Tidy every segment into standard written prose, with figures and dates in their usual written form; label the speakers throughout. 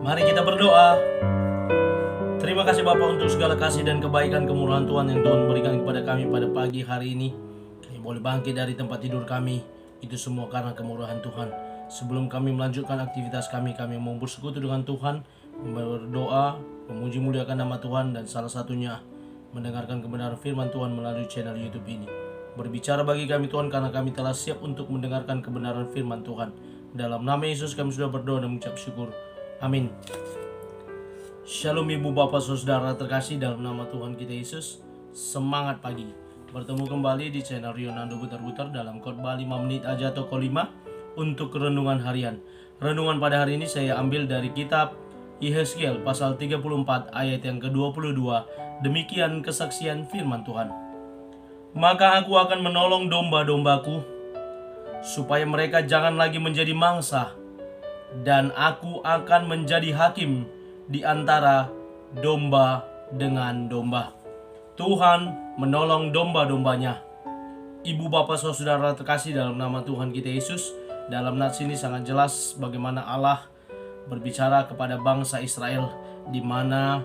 Speaker 1: Mari kita berdoa. Terima kasih Bapa untuk segala kasih dan kebaikan kemurahan Tuhan yang Tuhan berikan kepada kami pada pagi hari ini. Kami boleh bangkit dari tempat tidur kami. Itu semua karena kemurahan Tuhan. Sebelum kami melanjutkan aktivitas kami mau bersekutu dengan Tuhan, berdoa, memuji muliakan nama Tuhan, dan salah satunya mendengarkan kebenaran firman Tuhan melalui channel YouTube ini. Berbicara bagi kami Tuhan, karena kami telah siap untuk mendengarkan kebenaran firman Tuhan. Dalam nama Yesus kami sudah berdoa dan mengucap syukur. Amin. Shalom ibu bapak saudara terkasih dalam nama Tuhan kita Yesus. Semangat pagi. Bertemu kembali di channel Rionando Butar-Butar dalam khotbah 5 menit aja toko 5 untuk renungan harian. Renungan pada hari ini saya ambil dari kitab Yehezkiel pasal 34 ayat yang ke-22. Demikian kesaksian firman Tuhan. Maka aku akan menolong domba-dombaku supaya mereka jangan lagi menjadi mangsa, dan aku akan menjadi hakim di antara domba dengan domba. Tuhan menolong domba-dombanya. Ibu bapak saudara terkasih dalam nama Tuhan kita Yesus, dalam nats ini sangat jelas bagaimana Allah berbicara kepada bangsa Israel, di mana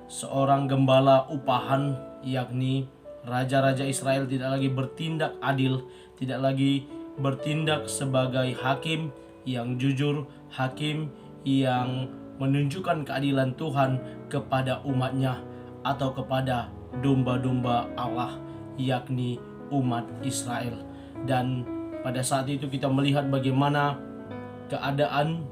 Speaker 1: seorang gembala upahan, yakni raja-raja Israel, tidak lagi bertindak adil, tidak lagi bertindak sebagai hakim yang jujur, hakim yang menunjukkan keadilan Tuhan kepada umatnya atau kepada domba-domba Allah, yakni umat Israel. Dan pada saat itu kita melihat bagaimana keadaan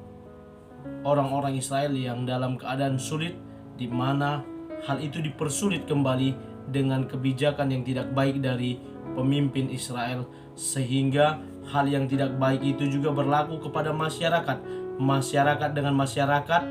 Speaker 1: orang-orang Israel yang dalam keadaan sulit, di mana hal itu dipersulit kembali dengan kebijakan yang tidak baik dari pemimpin Israel, sehingga hal yang tidak baik itu juga berlaku kepada masyarakat. Masyarakat dengan masyarakat,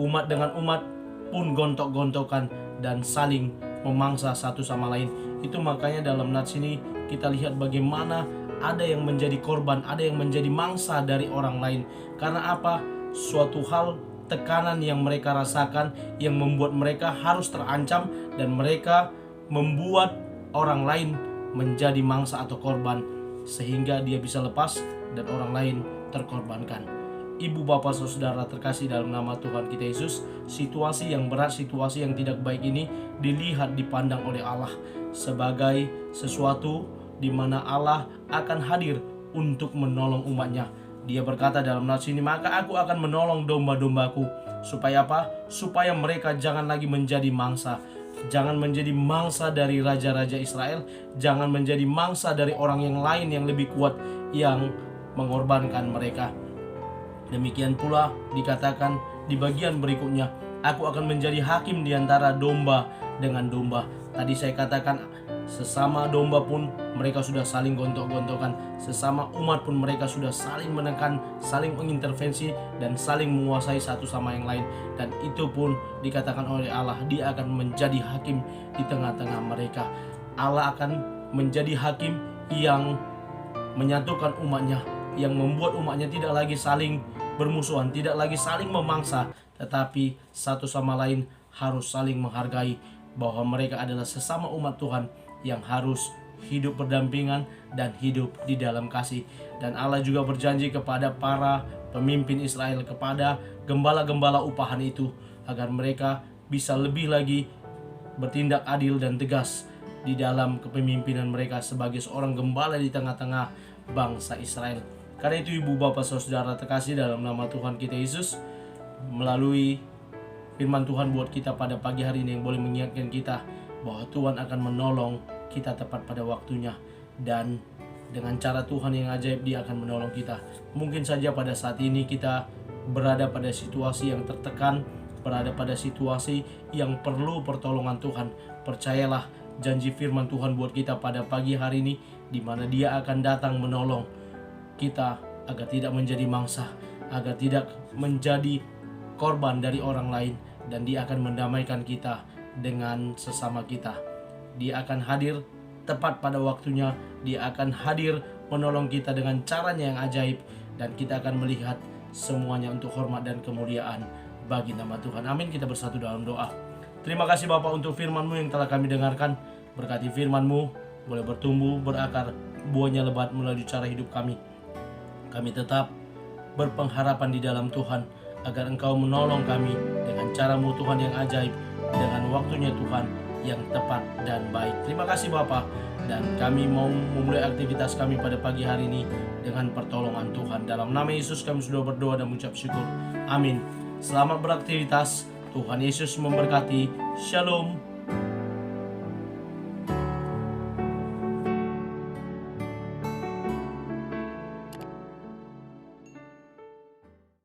Speaker 1: umat dengan umat pun gontok-gontokan dan saling memangsa satu sama lain. Itu makanya dalam nats ini kita lihat bagaimana ada yang menjadi korban, ada yang menjadi mangsa dari orang lain. Karena apa? Suatu hal, tekanan yang mereka rasakan yang membuat mereka harus terancam, dan mereka membuat orang lain menjadi mangsa atau korban, sehingga dia bisa lepas dan orang lain terkorbankan. Ibu bapak saudara terkasih dalam nama Tuhan kita Yesus, situasi yang berat, situasi yang tidak baik ini dilihat, dipandang oleh Allah sebagai sesuatu di mana Allah akan hadir untuk menolong umatnya. Dia berkata dalam nats ini, maka aku akan menolong domba-dombaku. Supaya apa? Supaya mereka jangan lagi menjadi mangsa. Jangan menjadi mangsa dari raja-raja Israel, jangan menjadi mangsa dari orang yang lain yang lebih kuat yang mengorbankan mereka. Demikian pula dikatakan di bagian berikutnya, aku akan menjadi hakim di antara domba dengan domba. Tadi saya katakan sesama domba pun mereka sudah saling gontok-gontokan, sesama umat pun mereka sudah saling menekan, saling mengintervensi, dan saling menguasai satu sama yang lain. Dan itu pun dikatakan oleh Allah, dia akan menjadi hakim di tengah-tengah mereka. Allah akan menjadi hakim yang menyatukan umatnya, yang membuat umatnya tidak lagi saling bermusuhan, tidak lagi saling memangsa, tetapi satu sama lain harus saling menghargai, bahwa mereka adalah sesama umat Tuhan yang harus hidup berdampingan dan hidup di dalam kasih. Dan Allah juga berjanji kepada para pemimpin Israel, kepada gembala-gembala upahan itu, agar mereka bisa lebih lagi bertindak adil dan tegas di dalam kepemimpinan mereka sebagai seorang gembala di tengah-tengah bangsa Israel. Karena itu ibu bapak saudara terkasih dalam nama Tuhan kita Yesus, melalui firman Tuhan buat kita pada pagi hari ini yang boleh mengingatkan kita bahwa Tuhan akan menolong kita tepat pada waktunya, dan dengan cara Tuhan yang ajaib dia akan menolong kita. Mungkin saja pada saat ini kita berada pada situasi yang tertekan, berada pada situasi yang perlu pertolongan Tuhan. Percayalah janji firman Tuhan buat kita pada pagi hari ini, di mana dia akan datang menolong kita agar tidak menjadi mangsa, agar tidak menjadi korban dari orang lain, dan dia akan mendamaikan kita dengan sesama kita. Dia akan hadir tepat pada waktunya, dia akan hadir menolong kita dengan caranya yang ajaib, dan kita akan melihat semuanya untuk hormat dan kemuliaan bagi nama Tuhan. Amin. Kita bersatu dalam doa. Terima kasih Bapa untuk firman-Mu yang telah kami dengarkan. Berkati firman-Mu boleh bertumbuh, berakar, buahnya lebat melalui cara hidup kami. Kami tetap berpengharapan di dalam Tuhan, agar Engkau menolong kami dengan cara-Mu Tuhan yang ajaib, dengan waktunya Tuhan yang tepat dan baik. Terima kasih Bapa, dan kami mau memulai aktivitas kami pada pagi hari ini dengan pertolongan Tuhan. Dalam nama Yesus kami sudah berdoa dan mengucap syukur. Amin. Selamat beraktivitas. Tuhan Yesus memberkati. Shalom.